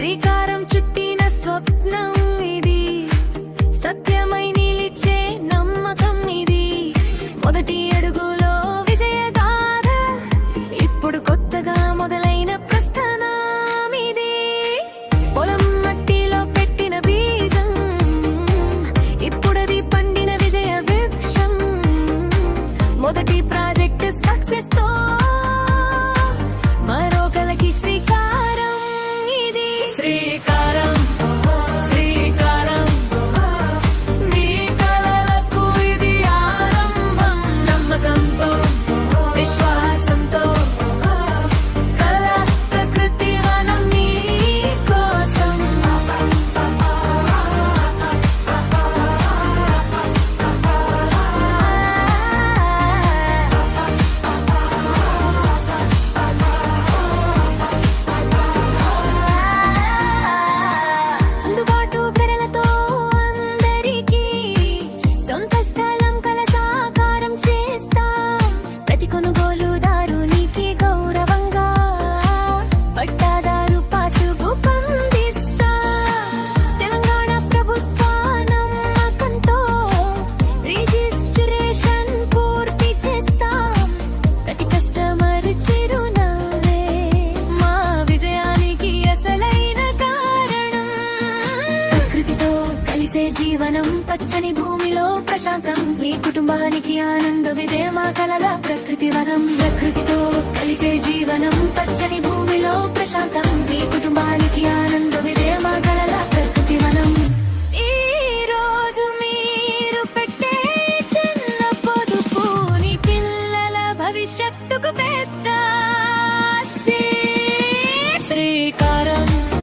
శ్రీకారం చుట్టిన స్వప్నం ఇది, సత్యమై నిలిచే నమ్మకం ఇది. మొదటి అడుగులో విజయ గాథ, ఇప్పుడు కొత్తగా మొదలైన ప్రస్థానం ఇది. పొలం మట్టిలో పెట్టిన బీజం, ఇప్పుడది పండిన విజయ వృక్షం. మొదటి ప్రాజెక్ట్ సక్సెస్ తో మరో కలకి శ్రీకారం ఇది. శ్రీకారం శ్రీకారం, మీ కలలకు ఇది ఆరంభం. నమ్మకంతో విశ్వాసంతో కల ప్రకృతి వనం మీ కోసం. అందుబాటు ధరలతో అందరికీ సొంత స్థలం కల సాకారం చేస్తాం. ప్రతి కొనుగోలుదారునికి గౌరవంగా పట్టాదారు పాసుబుక్ అందిస్తాం. తెలంగాణ ప్రభుత్వ నమ్మకంతో రిజిస్ట్రేషన్ పూర్తి చేస్తాం. ప్రతి కస్టమర్ చిరునవ్వే మా విజయానికి అసలైన కారణం. ప్రకృతితో కలిసే జీవనం, పచ్చని భూమిలో ప్రశాంతం. మీ కుటుంబానికి ఆనందం ఇదే మా కలల ప్రకృతి వనం. ప్రకృతితో కలిసే జీవనం, పచ్చని భూమిలో ప్రశాంతం. మీ కుటుంబానికి ఆనందం ఇదే మా కలల ప్రకృతి వనం. ఈ రోజు మీరు పెట్టే చిన్న పొదుపు నీ పిల్లల భవిష్యత్తుకు పెద్ద